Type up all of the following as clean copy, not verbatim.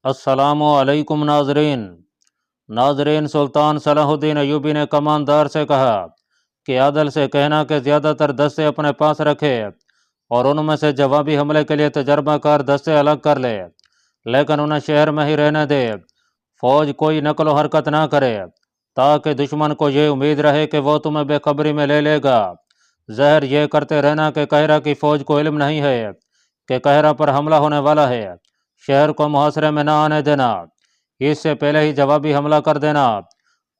अस्सलामु अलैकुम नाजरीन सुल्तान सलाहुद्दीन अयूबी ने कमानदार से कहा कि आदल से कहना कि ज़्यादातर दस्ते अपने पास रखे और उनमें से जवाबी हमले के लिए तजर्बाकार दस्ते अलग कर ले, लेकिन उन्हें शहर में ही रहने दे। फौज कोई नकलो हरकत ना करे ताकि दुश्मन को ये उम्मीद रहे कि वो तुम्हें बेखबरी में ले लेगा। जहर ये करते रहना कि कहरा की फौज को इल्म नहीं है कि कहरा पर हमला होने वाला है। शहर को मुहासरे में ना आने देना, इससे पहले ही जवाबी हमला कर देना।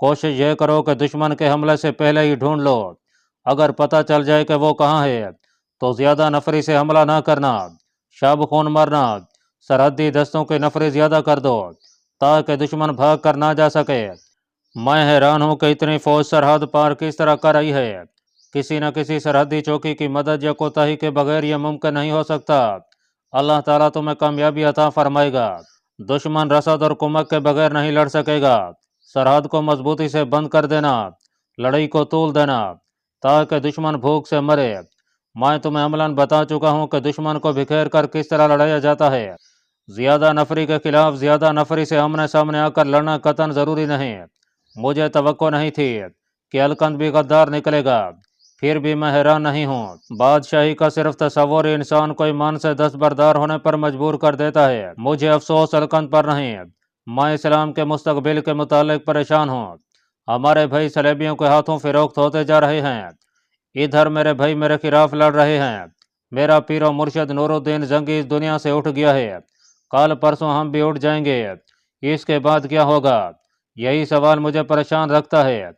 कोशिश ये करो कि दुश्मन के हमले से पहले ही ढूंढ लो। अगर पता चल जाए कि वो कहाँ है तो ज़्यादा नफरी से हमला ना करना, शब खून मारना। सरहदी दस्तों की नफरी ज़्यादा कर दो ताकि दुश्मन भाग कर ना जा सके। मैं हैरान हूँ कि इतनी फौज सरहद पार किस तरह कर रही है। किसी न किसी सरहदी चौकी की मदद या कोताही के बगैर यह मुमकिन नहीं हो सकता। अल्लाह ताला तुम्हें कामयाबी अता फरमाएगा। दुश्मन रसद और कुमक के बगैर नहीं लड़ सकेगा। सरहद को मजबूती से बंद कर देना, लड़ाई को तूल देना ताकि दुश्मन भूख से मरे। मैं तुम्हें अमलन बता चुका हूँ कि दुश्मन को बिखेर कर किस तरह लड़ाया जाता है। ज़्यादा नफरी के खिलाफ ज़्यादा नफरी से आमने सामने आकर लड़ना कतन ज़रूरी नहीं। मुझे तवक्को नहीं थी कि अलकंद भी गद्दार निकलेगा, फिर भी मैं हैरान नहीं हूँ। बादशाही का सिर्फ तस्वुर इंसान को ईमान से दस्तबरदार होने पर मजबूर कर देता है। मुझे अफसोस अलकंद पर नहीं, मैं इस्लाम के मुस्तकबिल के मुतालिक परेशान हूँ। हमारे भाई सलेबियों के हाथों फिरोख्त होते जा रहे हैं। इधर मेरे भाई मेरे खिलाफ लड़ रहे हैं। मेरा पीरो मुर्शद नूरुद्दीन जंगी इस दुनिया से उठ गया है। कल परसों हम भी उठ जाएंगे। इसके बाद क्या होगा, यही सवाल मुझे परेशान रखता है।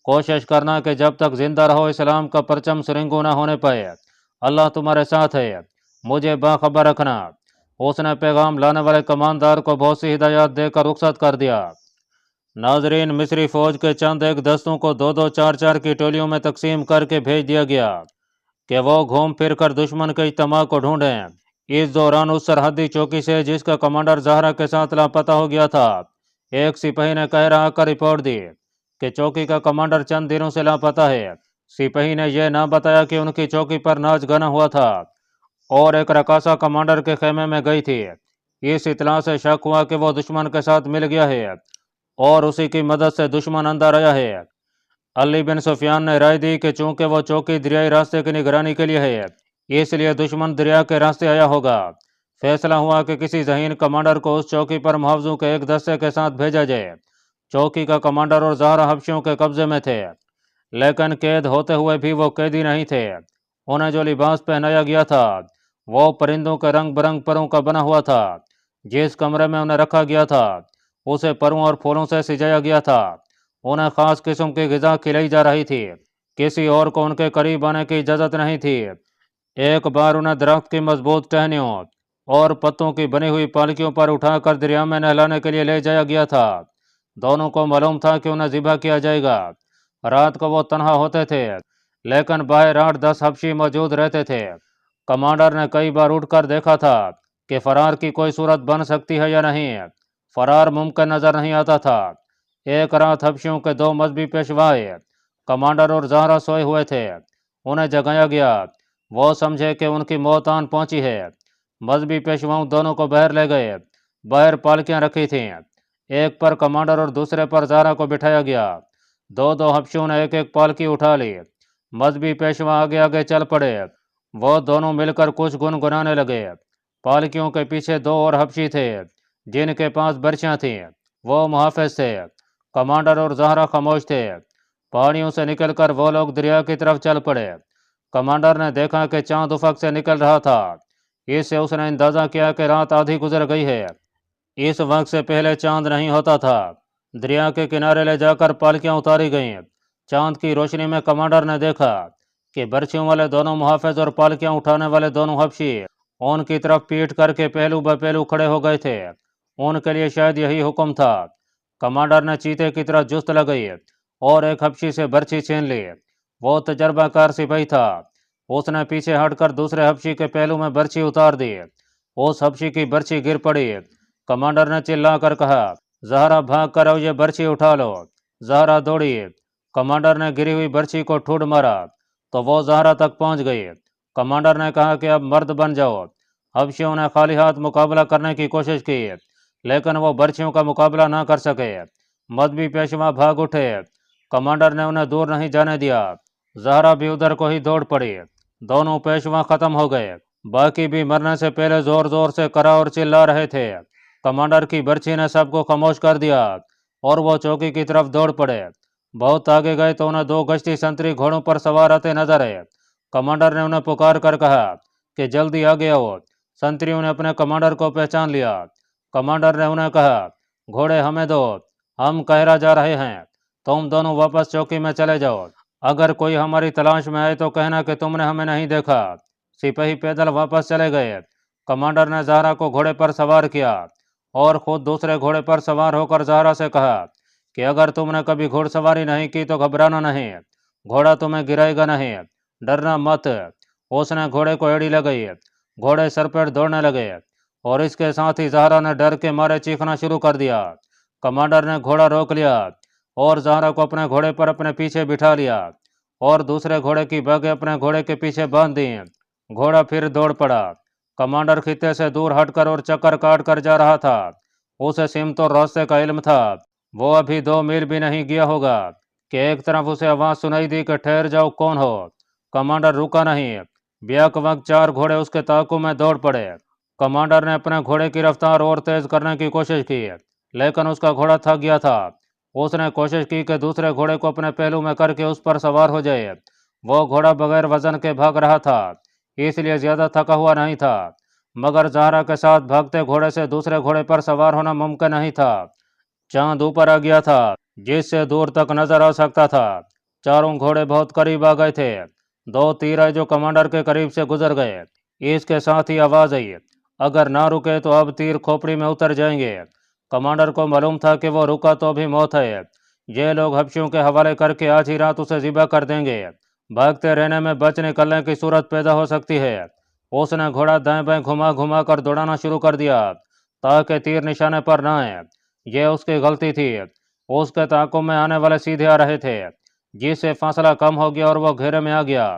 कोशिश करना कि जब तक जिंदा रहो इस्लाम का परचम सुरंगू ना होने पाए। अल्लाह तुम्हारे साथ है, मुझे बाखबर रखना। उसने पैगाम लाने वाले कमानदार को बहुत सी हिदायत देकर रुखसत कर दिया। नाजरीन, मिस्री फौज के चंद एक दस्तों को दो दो चार चार की टोलियों में तकसीम करके भेज दिया गया कि वो घूम फिर कर दुश्मन के इज्तमा को ढूंढें। इस दौरान उस सरहदी चौकी से जिसका कमांडर जहरा के साथ लापता हो गया था, एक सिपाही ने कह रहा कर रिपोर्ट दी कि चौकी का कमांडर चंद दिनों से लापता है। सिपाही ने यह ना बताया कि उनकी चौकी पर नाच गाना हुआ था और एक रकासा कमांडर के खेमे में गई थी। इस इतला से शक हुआ कि वो दुश्मन के साथ मिल गया है और उसी की मदद से दुश्मन अंदर आया है। अली बिन सुफियान ने राय दी कि चूंकि वो चौकी दरियाई रास्ते की निगरानी के लिए है, इसलिए दुश्मन दरिया के रास्ते आया होगा। फैसला हुआ कि किसी जहीन कमांडर को उस चौकी पर मुआवजों के एक दस्ते के साथ भेजा जाए। चौकी का कमांडर और ज़हरा हबशियों के कब्जे में थे, लेकिन कैद होते हुए भी वो कैदी नहीं थे। उन्हें जो लिबास पहनाया गया था वो परिंदों के रंग बिरंग परों का बना हुआ था। जिस कमरे में उन्हें रखा गया था उसे परों और फूलों से सिजाया गया था। उन्हें खास किस्म की ग़िज़ा खिलाई जा रही थी। किसी और को उनके करीब आने की इजाज़त नहीं थी। एक बार उन्हें दरख्त की मजबूत टहनियों और पत्तों की बनी हुई पालकियों पर उठाकर दरिया में नहलाने के लिए ले जाया गया था। दोनों को मालूम था कि उन्हें ज़िबा किया जाएगा। रात को वो तनहा होते थे, लेकिन बाहर 8-10 हबशी मौजूद रहते थे। कमांडर ने कई बार उठकर देखा था कि फरार की कोई सूरत बन सकती है या नहीं। फरार मुमकिन नजर नहीं आता था। एक रात हबशियों के दो मजहबी पेशवाए कमांडर और जहरा सोए हुए थे। उन्हें जगाया गया। वो समझे कि उनकी मौत आन पहुंची है। मजहबी पेशवाओं दोनों को बाहर ले गए। बाहर पालकियां रखी थीं, एक पर कमांडर और दूसरे पर जहरा को बिठाया गया। दो दो हबशियों ने एक एक पालकी उठा ली। मजहबी पेशवा आगे आगे चल पड़े। वो दोनों मिलकर कुछ गुनगुनाने लगे। पालकियों के पीछे दो और हबशी थे जिनके पास बर्छियां थीं। वो मुहाफिज थे। कमांडर और जहरा खामोश थे। पहाड़ियों से निकलकर वो लोग दरिया की तरफ चल पड़े। कमांडर ने देखा कि चांद उफक से निकल रहा था। इससे उसने अंदाजा किया कि रात आधी गुजर गई है। इस वक्त से पहले चांद नहीं होता था। दरिया के किनारे ले जाकर पालकियां उतारी गईं। चांद की रोशनी में कमांडर ने देखा कि बर्छियों वाले दोनों मुहाफिज और पालकियां उठाने वाले दोनों हबशी उनकी तरफ पीट करके पहलू ब पहलू खड़े हो गए थे। उनके लिए शायद यही हुक्म था। कमांडर ने चीते की तरह जुस्त लगाई और एक हबशी से बर्छी छीन ली। वो तजर्बाकार सिपाही था। उसने पीछे हटकर दूसरे हबशी के पहलू में बर्छी उतार दी। उस हबशी की बर्छी गिर पड़ी। कमांडर ने चिल्लाकर कहा, जहरा भाग कर आओ, ये बर्छी उठा लो। जहरा दौड़ी। कमांडर ने गिरी हुई बर्छी को ठूड मारा तो वो जहरा तक पहुंच गई। कमांडर ने कहा कि अब मर्द बन जाओ। हबशियों ने खाली हाथ मुकाबला करने की कोशिश की, लेकिन वो बर्छियों का मुकाबला ना कर सके। मजहबी पेशवा भाग उठे। कमांडर ने उन्हें दूर नहीं जाने दिया। जहरा भी उधर को ही दौड़ पड़ी। दोनों पेशवा खत्म हो गए। बाकी भी मरने से पहले जोर जोर से करा और चिल्ला रहे थे। कमांडर की बर्छी ने सबको खामोश कर दिया और वो चौकी की तरफ दौड़ पड़े। बहुत आगे गए तो उन्हें दो गश्ती संतरी घोड़ों पर सवार आते नजर आए। कमांडर ने उन्हें पुकार कर कहा कि जल्दी आगे आओ। संतरियों ने अपने कमांडर को पहचान लिया। कमांडर ने उन्हें कहा, घोड़े हमें दो, हम कहरा जा रहे हैं, तुम दोनों वापस चौकी में चले जाओ। अगर कोई हमारी तलाश में आए तो कहना कि तुमने हमें नहीं देखा। सिपाही पैदल वापस चले गए। कमांडर ने जहरा को घोड़े पर सवार किया और खुद दूसरे घोड़े पर सवार होकर जहरा से कहा कि अगर तुमने कभी घुड़सवारी नहीं की तो घबराना नहीं, घोड़ा तुम्हें गिराएगा नहीं, डरना मत। उसने घोड़े को एड़ी लगाई। घोड़े सर पर दौड़ने लगे और इसके साथ ही जहरा ने डर के मारे चीखना शुरू कर दिया। कमांडर ने घोड़ा रोक लिया और जहरा को अपने घोड़े पर अपने पीछे बिठा लिया और दूसरे घोड़े की बागें अपने घोड़े के पीछे बांध दी। घोड़ा फिर दौड़ पड़ा। कमांडर खित्ते से दूर हटकर और चक्कर काट कर जा रहा था। उसे सिमत और रास्ते का इल्म था। वो अभी 2 मील भी नहीं गया होगा कि एक तरफ उसे आवाज सुनाई दी कि ठहर जाओ, कौन हो। कमांडर रुका नहीं। ब्याक वक्त 4 घोड़े उसके ताकू में दौड़ पड़े। कमांडर ने अपने घोड़े की रफ्तार और तेज करने की कोशिश की, लेकिन उसका घोड़ा थक गया था। उसने कोशिश की कि दूसरे घोड़े को अपने पहलू में करके उस पर सवार हो जाए। वो घोड़ा बगैर वजन के भाग रहा था, इसलिए ज्यादा थका हुआ नहीं था, मगर जहरा के साथ भागते घोड़े से दूसरे घोड़े पर सवार होना मुमकिन नहीं था। चांद ऊपर आ गया था, जिससे दूर तक नजर आ सकता था। चारों घोड़े बहुत करीब आ गए थे। 2 तीर आए जो कमांडर के करीब से गुजर गए। इसके साथ ही आवाज आई, अगर ना रुके तो अब तीर खोपड़ी में उतर जाएंगे। कमांडर को मालूम था कि वो रुका तो भी मौत है। ये लोग हबशियों के हवाले करके आज ही रात उसे ज़िबा कर देंगे। भागते रहने में बच निकलने की सूरत पैदा हो सकती है। उसने घोड़ा दाएं बाएं घुमा घुमा कर दौड़ाना शुरू कर दिया ताकि तीर निशाने पर ना आए। यह उसकी गलती थी। उसके ताकों में आने वाले सीधे आ रहे थे, जिससे फासला कम हो गया और वो घेरे में आ गया।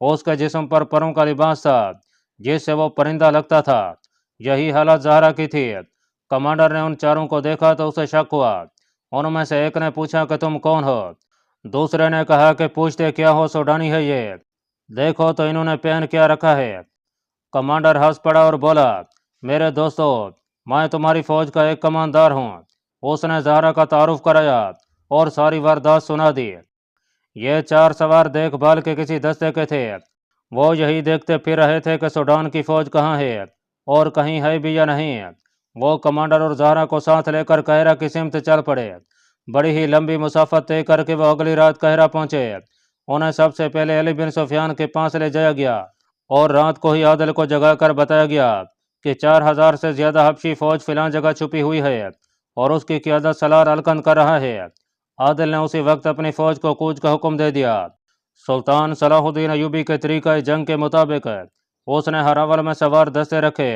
उसके जिस्म पर परों का लिबास था, जिससे वो परिंदा लगता था। यही हालत जहरा की थी। कमांडर ने उन चारों को देखा तो उसे शक हुआ। उनमें से एक ने पूछा कि तुम कौन हो। दूसरे ने कहा कि पूछते क्या हो, सूडानी है ये, देखो तो इन्होंने पहन क्या रखा है। कमांडर हंस पड़ा और बोला, मेरे दोस्तों, मैं तुम्हारी फौज का एक कमांडर हूँ। उसने जहरा का तारुफ कराया और सारी वारदात सुना दी। ये 4 सवार देखभाल के किसी दस्ते के थे। वो यही देखते फिर रहे थे कि सूडान की फौज कहाँ है और कहीं है भी या नहीं। वो कमांडर और जहरा को साथ लेकर कहरा की सिमत चल पड़े। बड़ी ही लंबी मुसाफत तय करके वो अगली रात कहरा पहुंचे। उन्हें सबसे पहले अली बिन सुफियान के पास ले जाया गया और रात को ही आदिल को जगाकर बताया गया कि 4000 से ज्यादा हबशी फौज फिलहाल जगह छुपी हुई है और उसकी क़ियादत सलार अलकंद कर रहा है। आदिल ने उसी वक्त अपनी फौज को कूच का हुक्म दे दिया। सुल्तान सलाहुद्दीन अयूबी के तरीक़ा जंग के मुताबिक उसने हर अवल में सवार दस्ते रखे,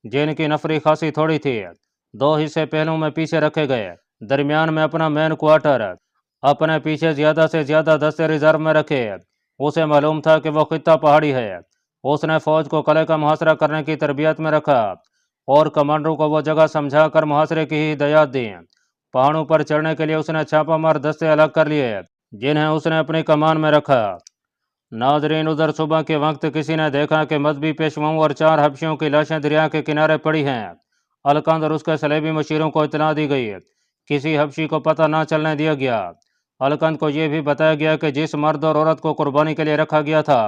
जिनकी नफरी खासी थोड़ी थी। 2 हिस्से पहलू में पीछे रखे गए, दरमियान में अपना मैन क्वार्टर, अपने पीछे ज्यादा से ज्यादा दस्ते रिजर्व में रखे। उसे मालूम था कि वो खित्ता पहाड़ी है। उसने फौज को किले का मुहासरा करने की तरबियत में रखा और कमांडरों को वो जगह समझाकर मुहासरे की ही हिदायत दी। पहाड़ों पर चढ़ने के लिए उसने छापामार दस्ते अलग कर लिए, जिन्हें उसने अपनी कमान में रखा। नाजरीन, उधर सुबह के वक्त किसी ने देखा कि मजहबी पेशवाओं और 4 हबशियों की लाशें दरिया के किनारे पड़ी हैं। अलकंद और उसके सलेबी मशीरों को इतला दी गई। किसी हबशी को पता ना चलने दिया गया। अलकंद को यह भी बताया गया कि जिस मर्द और औरत को कुर्बानी के लिए रखा गया था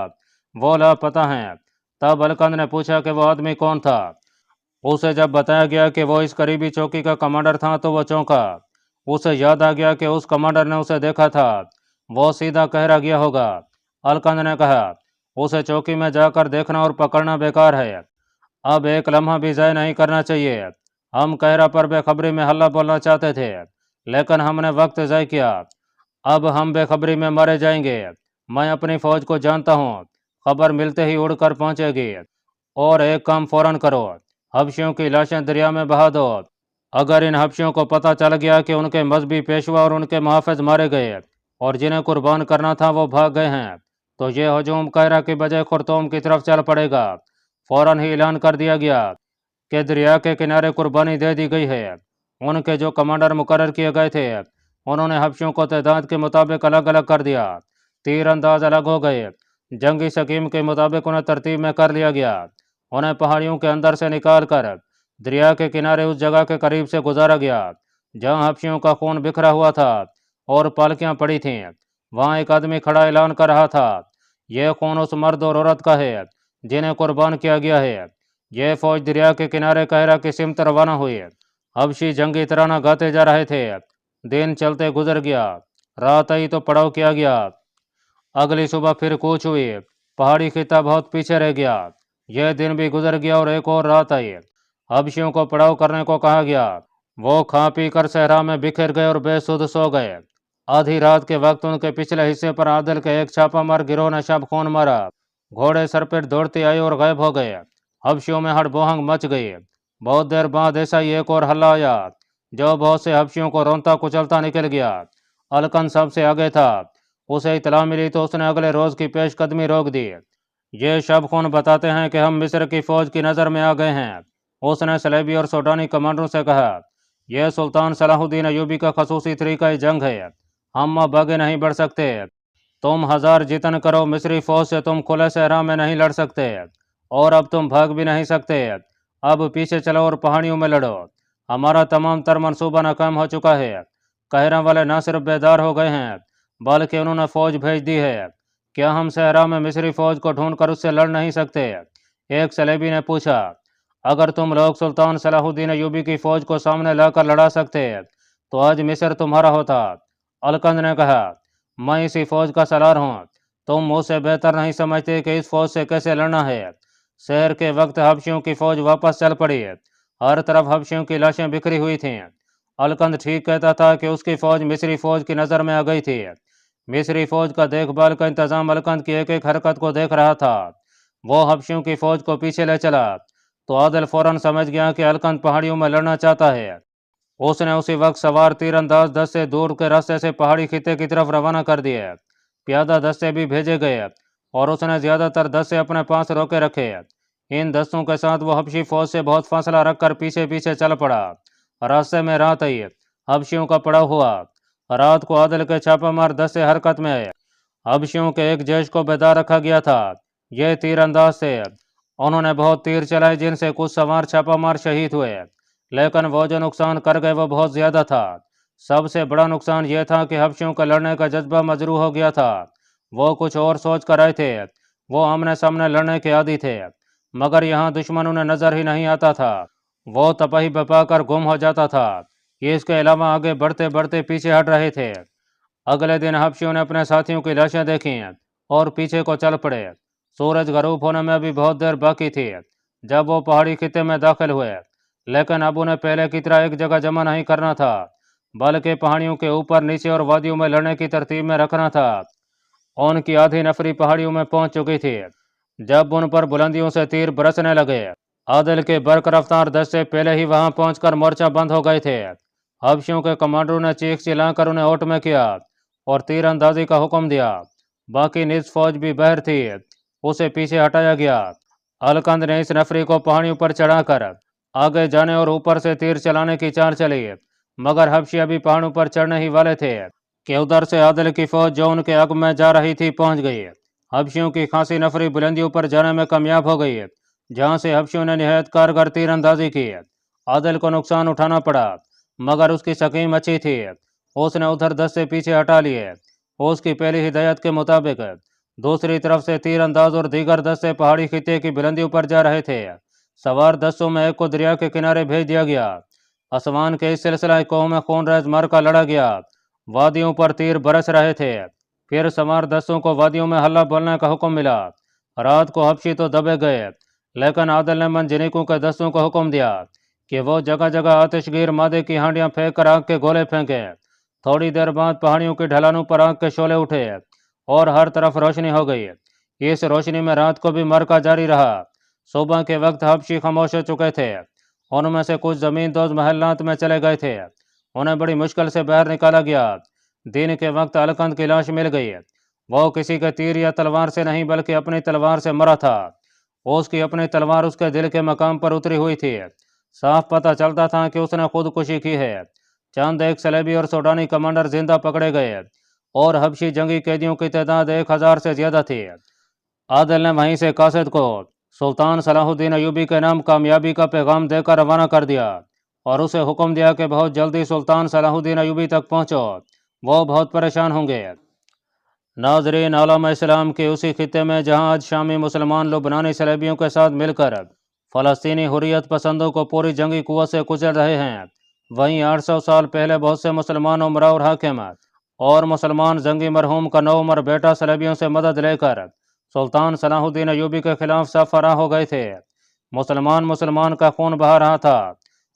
वो लापता हैं। तब अलकंद ने पूछा कि वो आदमी कौन था। उसे जब बताया गया कि वो इस करीबी चौकी का कमांडर था तो वो चौंका। उसे याद आ गया कि उस कमांडर ने उसे देखा था। वो सीधा कहरा गया होगा। अलकंद ने कहा, उसे चौकी में जाकर देखना और पकड़ना बेकार है। अब एक लम्हा भी ज़ाय नहीं करना चाहिए। हम कहरा पर बेखबरी में हल्ला बोलना चाहते थे, लेकिन हमने वक्त ज़ाय किया। अब हम बेखबरी में मारे जाएंगे। मैं अपनी फौज को जानता हूँ, खबर मिलते ही उड़कर पहुंचेगी। और एक काम फौरन करो, हबशियों की लाशें दरिया में बहा दो। अगर इन हबशियों को पता चल गया कि उनके मजहबी पेशवा और उनके मुहाफिज मारे गए और जिन्हें कुर्बान करना था वो भाग गए हैं, तो ये हजूम कहरा की बजाय खुर्तुम की तरफ चल पड़ेगा। फौरन ही ऐलान कर दिया गया کہ دریا کے کنارے قربانی دے دی گئی ہے۔ ان کے جو کمانڈر مقرر کیے گئے تھے انہوں نے حبشیوں کو تعداد کے مطابق الگ الگ کر دیا۔ تیر انداز الگ ہو گئے۔ جنگی سکیم کے مطابق انہیں ترتیب میں کر لیا گیا۔ انہیں پہاڑیوں کے اندر سے نکال کر دریا کے کنارے اس جگہ کے قریب سے گزارا گیا جہاں حبشیوں کا خون بکھرا ہوا تھا اور پالکیاں پڑی تھیں۔ وہاں ایک آدمی کھڑا اعلان کر رہا تھا، یہ خون اس مرد اور عورت کا ہے جنہیں قربان کیا گیا ہے۔ یہ فوج دریا کے کنارے قاہرہ کی سمت روانہ ہوئی۔ حبشی جنگی ترانہ گاتے جا رہے تھے۔ دن چلتے گزر گیا، رات آئی تو پڑاؤ کیا گیا۔ اگلی صبح پھر کوچ ہوئی۔ پہاڑی خطہ بہت پیچھے رہ گیا۔ یہ دن بھی گزر گیا اور ایک اور رات آئی۔ حبشیوں کو پڑاؤ کرنے کو کہا گیا۔ وہ کھا پی کر صحرا میں بکھر گئے اور بے سدھ سو گئے۔ آدھی رات کے وقت ان کے پچھلے حصے پر عادل کے ایک چھاپا مار گروہ نے شب خون مارا۔ گھوڑے سر پر دوڑتے آئے اور غائب ہو گئے۔ حبشیوں میں ہڑ بہنگ مچ گئی۔ بہت دیر بعد ایسا ہی ایک اور حلہ آیا جو بہت سے حبشیوں کو رونتا کچلتا نکل گیا۔ الکن سب سے آگے تھا۔ اسے اطلاع ملی تو اس نے اگلے روز کی پیش قدمی روک دی۔ یہ شب خون بتاتے ہیں کہ ہم مصر کی فوج کی نظر میں آ گئے ہیں۔ اس نے سلیبی اور سوڈانی کمانڈروں سے کہا، یہ سلطان صلاح الدین ایوبی کا خصوصی طریقہ جنگ ہے۔ ہم اب آگے نہیں بڑھ سکتے۔ تم ہزار جتن کرو، مصری فوج سے تم کھلے صحرا میں نہیں لڑ سکتے اور اب تم بھاگ بھی نہیں سکتے۔ اب پیچھے چلو اور پہاڑیوں میں لڑو۔ ہمارا تمام تر منصوبہ ناکام ہو چکا ہے۔ قاہرہ والے نہ صرف بیدار ہو گئے ہیں بلکہ انہوں نے فوج بھیج دی ہے۔ کیا ہم صحرا میں مصری فوج کو ڈھونڈ کر اس سے لڑ نہیں سکتے؟ ایک سلیبی نے پوچھا، اگر تم لوگ سلطان صلاح الدین ایوبی کی فوج کو سامنے لا کر لڑا سکتے تو آج مصر تمہارا ہوتا۔ الکند نے کہا، میں اسی فوج کا سالار ہوں۔ تم مجھ سے بہتر نہیں سمجھتے کہ اس فوج سے کیسے لڑنا ہے۔ سحر کے وقت حبشیوں کی فوج واپس چل پڑی۔ ہر طرف حبشیوں کی لاشیں بکھری ہوئی تھیں۔ الکند ٹھیک کہتا تھا کہ اس کی فوج مصری فوج کی نظر میں آ گئی تھی۔ مصری فوج کا دیکھ بھال کا انتظام الکند کی ایک ایک حرکت کو دیکھ رہا تھا۔ وہ حبشیوں کی فوج کو پیچھے لے چلا تو عادل فوراً سمجھ گیا کہ الکند پہاڑیوں میں لڑنا چاہتا ہے۔ اس نے اسی وقت سوار تیر انداز دستے دور کے راستے سے پہاڑی خطے کی طرف روانہ کر دیے۔ پیادہ دستے بھی بھیجے گئے اور اس نے زیادہ تر دستے اپنے پاس روکے رکھے۔ ان دستوں کے ساتھ وہ حبشی فوج سے بہت فاصلہ رکھ کر پیچھے پیچھے چل پڑا۔ راستے میں رات آئی۔ حبشیوں کا پڑاؤ ہوا۔ رات کو عادل کے چھاپہ مار دستے حرکت میں آئے۔ حبشیوں کے ایک جیش کو بیدار رکھا گیا تھا۔ یہ تیر انداز تھے۔ انہوں نے بہت تیر چلائے جن سے کچھ سوار چھاپہ مار شہید ہوئے، لیکن وہ جو نقصان کر گئے وہ بہت زیادہ تھا۔ سب سے بڑا نقصان یہ تھا کہ حبشیوں کا لڑنے کا جذبہ مجروح ہو گیا تھا۔ وہ کچھ اور سوچ کر آئے تھے۔ وہ آمنے سامنے لڑنے کے عادی تھے، مگر یہاں دشمن انہیں نظر ہی نہیں آتا تھا۔ وہ تباہی بپا کر گم ہو جاتا تھا۔ اس کے علاوہ آگے بڑھتے بڑھتے پیچھے ہٹ رہے تھے۔ اگلے دن حبشیوں نے اپنے ساتھیوں کی لاشیں دیکھیں اور پیچھے کو چل پڑے۔ سورج غروب ہونے میں ابھی بہت دیر باقی تھی جب وہ پہاڑی خطے میں داخل ہوئے، لیکن اب انہیں پہلے کی طرح ایک جگہ جمع نہیں کرنا تھا بلکہ پہاڑیوں کے اوپر نیچے اور وادیوں میں لڑنے کی ترتیب میں رکھنا تھا۔ ان کی آدھی نفری پہاڑیوں میں پہنچ چکی تھی جب ان پر بلندیوں سے تیر برسنے لگے۔ عادل کے برق رفتار دستے پہلے ہی وہاں پہنچ کر مورچہ بند ہو گئے تھے۔ حبشیوں کے کمانڈروں نے چیخ چلا کر انہیں اوٹ میں کیا اور تیر اندازی کا حکم دیا۔ باقی نصف فوج بھی بہر تھی، اسے پیچھے ہٹایا گیا۔ الکند نے اس نفری کو پہاڑیوں پر چڑھا کر آگے جانے اور اوپر سے تیر چلانے کی چال چلی، مگر حبشی ابھی پہاڑوں پر چڑھنے ہی والے تھے کہ ادھر سے عادل کی فوج جو ان کے عقب میں جا رہی تھی پہنچ گئی۔ حبشیوں کی خاصی نفری بلندیوں پر جانے میں کامیاب ہو گئی جہاں سے حبشیوں نے نہایت کارگر تیر اندازی کی۔ عادل کو نقصان اٹھانا پڑا مگر اس کی سکیم اچھی تھی۔ اس نے ادھر دستے پیچھے ہٹا لیے۔ اس کی پہلی ہدایت کے مطابق دوسری طرف سے تیر انداز اور دیگر دستے پہاڑی خطے کی بلندیوں پر جا رہے تھے۔ سوار دستوں میں ایک کو دریا کے کنارے بھیج دیا گیا۔ آسمان کے اس سلسلہ کوہ میں خون ریز معرکہ لڑا گیا۔ وادیوں پر تیر برس رہے تھے۔ پھر سوار دستوں کو وادیوں میں حلہ بولنے کا حکم ملا۔ رات کو حبشی تو دبے گئے، لیکن عادل نے منجنیقوں کے دستوں کو حکم دیا کہ وہ جگہ جگہ آتش گیر مادے کی ہانڈیاں پھینک کر آگ کے گولے پھینکیں۔ تھوڑی دیر بعد پہاڑیوں کی ڈھلانوں پر آگ کے شعلے اٹھے اور ہر طرف روشنی ہو گئی۔ اس روشنی میں رات کو بھی معرکہ جاری رہا۔ صبح کے وقت حبشی خاموش ہو چکے تھے۔ ان میں سے کچھ زمین دوز محلات میں چلے گئے تھے، انہیں بڑی مشکل سے باہر نکالا گیا۔ دن کے وقت الکند کی لاش مل گئی۔ وہ کسی کے تیر یا تلوار سے نہیں بلکہ اپنی تلوار سے مرا تھا۔ اس کی اپنی تلوار اس کے دل کے مقام پر اتری ہوئی تھی۔ صاف پتہ چلتا تھا کہ اس نے خودکشی کی ہے۔ چند ایک صلیبی اور سوڈانی کمانڈر زندہ پکڑے گئے اور حبشی جنگی قیدیوں کی تعداد 1000 سے زیادہ تھی۔ عادل نے وہیں سے قاصد کو سلطان صلاح الدین ایوبی کے نام کامیابی کا پیغام دے کر روانہ کر دیا اور اسے حکم دیا کہ بہت جلدی سلطان صلاح الدین ایوبی تک پہنچو، وہ بہت پریشان ہوں گے۔ ناظرین، عالم اسلام کے اسی خطے میں جہاں آج شامی مسلمان لبنانی صلیبیوں کے ساتھ مل کر فلسطینی حریت پسندوں کو پوری جنگی قوت سے کچل رہے ہیں، وہیں 800 سال پہلے بہت سے مسلمان عمرا اور حاکم اور مسلمان جنگی مرحوم کا نو عمر بیٹا صلیبیوں سے مدد لے کر سلطان صلاح الدین ایوبی کے خلاف صف فرا ہو گئے تھے۔ مسلمان کا خون بہا رہا تھا۔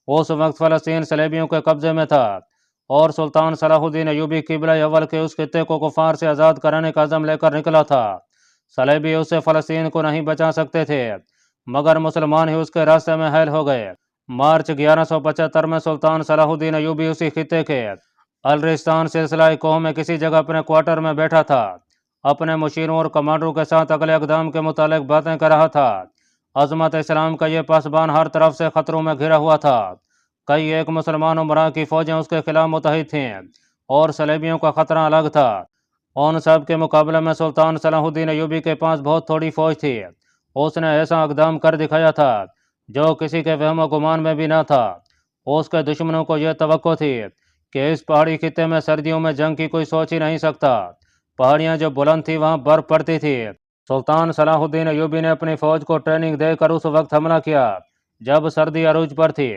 اس وقت فلسطین صلیبیوں کے قبضے میں تھا اور سلطان صلاح الدین ایوبی قبلہ اول کے اس خطے کو کفار سے آزاد کرانے کا عزم لے کر نکلا تھا۔ صلیبی اس سے فلسطین کو نہیں بچا سکتے تھے، مگر مسلمان ہی اس کے راستے میں حائل ہو گئے۔ مارچ 1175 میں سلطان صلاح الدین ایوبی اسی خطے کے الرستان سلسلہ کوہ میں کسی جگہ اپنے کوارٹر میں بیٹھا تھا، اپنے مشیروں اور کمانڈروں کے ساتھ اگلے اقدام کے متعلق باتیں کر رہا تھا۔ عظمت اسلام کا یہ پاسبان ہر طرف سے خطروں میں گھرا ہوا تھا۔ کئی ایک مسلمان عمرا کی فوجیں اس کے خلاف متحد تھیں اور صلیبیوں کا خطرہ الگ تھا۔ ان سب کے مقابلے میں سلطان صلاح الدین ایوبی کے پاس بہت تھوڑی فوج تھی۔ اس نے ایسا اقدام کر دکھایا تھا جو کسی کے وہم و گمان میں بھی نہ تھا۔ اس کے دشمنوں کو یہ توقع تھی کہ اس پہاڑی خطے میں سردیوں میں جنگ کی کوئی سوچ ہی نہیں سکتا۔ پہاڑیاں جو بلند تھی وہاں برف پڑتی تھی۔ سلطان صلاح الدین ایوبی نے اپنی فوج کو ٹریننگ دے کر اس وقت حملہ کیا جب سردی عروج پر تھی۔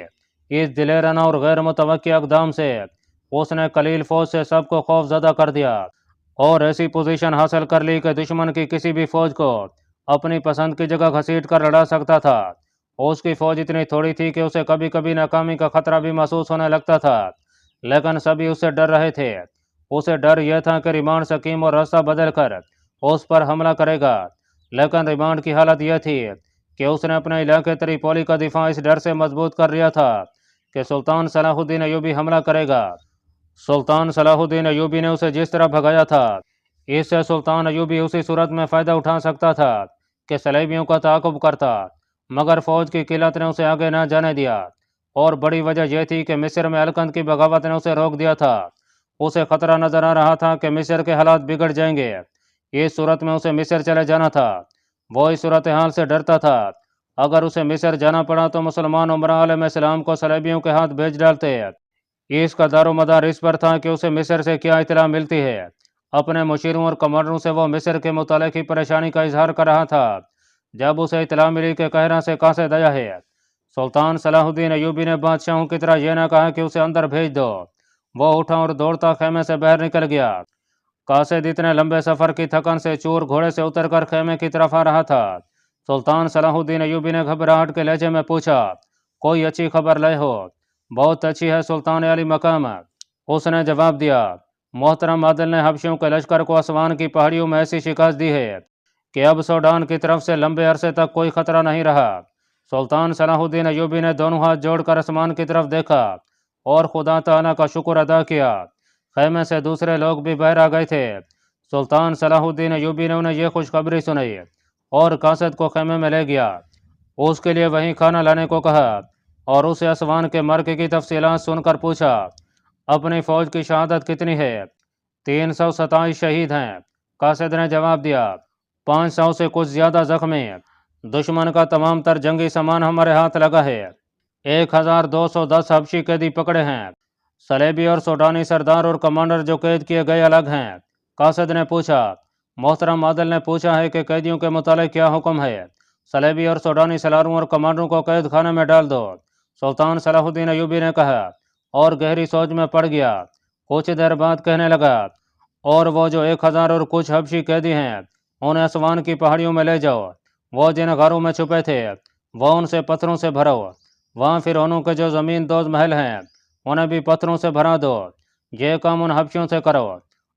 اس دلیرانہ اور غیر متوقع اقدام سے اس نے قلیل فوج سے سب کو خوف زدہ کر دیا اور ایسی پوزیشن حاصل کر لی کہ دشمن کی کسی بھی فوج کو اپنی پسند کی جگہ گھسیٹ کر لڑا سکتا تھا۔ اس کی فوج اتنی تھوڑی تھی کہ اسے کبھی کبھی ناکامی کا خطرہ بھی محسوس ہونے لگتا تھا، لیکن سبھی اس سے ڈر رہے تھے۔ اسے ڈر یہ تھا کہ ریمانڈ سکیم اور راستہ بدل کر اس پر حملہ کرے گا، لیکن ریمانڈ کی حالت یہ تھی کہ اس نے اپنے علاقے تریپولی کا دفاع اس ڈر سے مضبوط کر لیا تھا کہ سلطان صلاح الدین ایوبی حملہ کرے گا۔ سلطان صلاح الدین ایوبی نے اسے جس طرح بھگایا تھا، اس سے سلطان ایوبی اسی صورت میں فائدہ اٹھا سکتا تھا کہ صلیبیوں کا تعاقب کرتا، مگر فوج کی قلت نے اسے آگے نہ جانے دیا، اور بڑی وجہ یہ تھی کہ مصر میں الکند کی بغاوت نے اسے روک دیا تھا۔ اسے خطرہ نظر آ رہا تھا کہ مصر کے حالات بگڑ جائیں گے۔ اس صورت میں اسے مصر چلے جانا تھا۔ وہ اس صورتحال سے ڈرتا تھا۔ اگر اسے مصر جانا پڑا تو مسلمان عمرا عالم اسلام کو صلیبیوں کے ہاتھ بھیج ڈالتے۔ اس کا دار و مدار اس پر تھا کہ اسے مصر سے کیا اطلاع ملتی ہے۔ اپنے مشیروں اور کمانڈروں سے وہ مصر کے متعلق ہی پریشانی کا اظہار کر رہا تھا جب اسے اطلاع ملی کہ قاہرہ سے قاصد آیا ہے۔ سلطان صلاح الدین ایوبی نے بادشاہوں کی طرح یہ نہ کہا کہ اسے اندر بھیج دو۔ وہ اٹھا اور دوڑتا خیمے سے باہر نکل گیا۔ قاصد اتنے لمبے سفر کی تھکن سے چور گھوڑے سے اتر کر خیمے کی طرف آ رہا تھا۔ سلطان صلاح الدین ایوبی نے گھبراہٹ کے لہجے میں پوچھا، کوئی اچھی خبر لائے ہو؟ بہت اچھی ہے سلطان علی مقام، اس نے جواب دیا۔ محترم عادل نے حبشیوں کے لشکر کو اسوان کی پہاڑیوں میں ایسی شکست دی ہے کہ اب سوڈان کی طرف سے لمبے عرصے تک کوئی خطرہ نہیں رہا۔ سلطان صلاح الدین ایوبی نے دونوں ہاتھ جوڑ کر آسمان کی طرف دیکھا اور خدا تعالیٰ کا شکر ادا کیا۔ خیمے سے دوسرے لوگ بھی باہر آ گئے تھے۔ سلطان صلاح الدین ایوبی نے انہیں یہ خوشخبری سنائی اور قاصد کو خیمے میں لے گیا۔ اس کے لیے وہیں کھانا لانے کو کہا اور اسے اسوان کے مرکے کی تفصیلات سن کر پوچھا، اپنی فوج کی شہادت کتنی ہے؟ 327 شہید ہیں، قاصد نے جواب دیا۔ 500 سے کچھ زیادہ زخمی۔ دشمن کا تمام تر جنگی سامان ہمارے ہاتھ لگا ہے۔ 1210 حبشی قیدی پکڑے ہیں۔ صلیبی اور سوڈانی سردار اور کمانڈر جو قید کیے گئے الگ ہیں۔ قاصد نے پوچھا۔ محترم عادل نے پوچھا ہے کہ قیدیوں کے متعلق کیا حکم ہے؟ صلیبی اور سوڈانی سالاروں اور کمانڈروں کو قید خانے میں ڈال دو، سلطان صلاح الدین ایوبی نے کہا، اور گہری سوچ میں پڑ گیا۔ کچھ دیر بعد کہنے لگا، اور وہ جو 1000 اور کچھ حبشی قیدی ہیں انہیں اسوان کی پہاڑیوں میں لے جاؤ۔ وہ جن غاروں میں چھپے تھے وہ ان سے پتھروں سے بھرو۔ وہاں فرعونوں کے جو زمین دوز محل ہیں انہیں بھی پتھروں سے بھرا دو۔ یہ کام ان حبشیوں سے کرو۔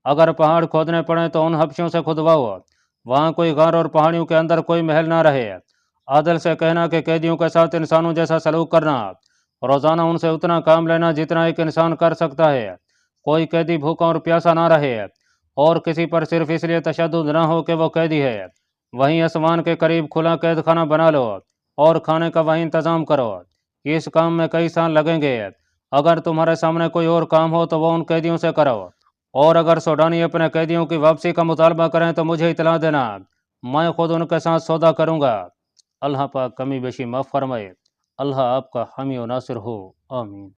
اگر پہاڑ کھودنے پڑیں تو ان حبشیوں سے کھدواؤ۔ وہاں کوئی غار اور پہاڑیوں کے اندر کوئی محل نہ رہے۔ عادل سے کہنا کہ قیدیوں کے ساتھ انسانوں جیسا سلوک کرنا، روزانہ ان سے اتنا کام لینا جتنا ایک انسان کر سکتا ہے۔ کوئی قیدی بھوکا اور پیاسا نہ رہے اور کسی پر صرف اس لیے تشدد نہ ہو کہ وہ قیدی ہے۔ वहीं आसमान के करीब खुला कैद खाना बना लो और खाने का वहीं इंतजाम करो। इस काम में कई साल लगेंगे। अगर तुम्हारे सामने कोई और काम हो तो वो उन कैदियों से करो, और अगर सूडानी अपने कैदियों की वापसी का मुतालबा करें तो मुझे इतला देना, मैं खुद उनके साथ सौदा करूंगा। अल्लाह पाक कमी बेशी माफ़ फरमाए। अल्लाह आपका हामी और नासिर हो, आमीन।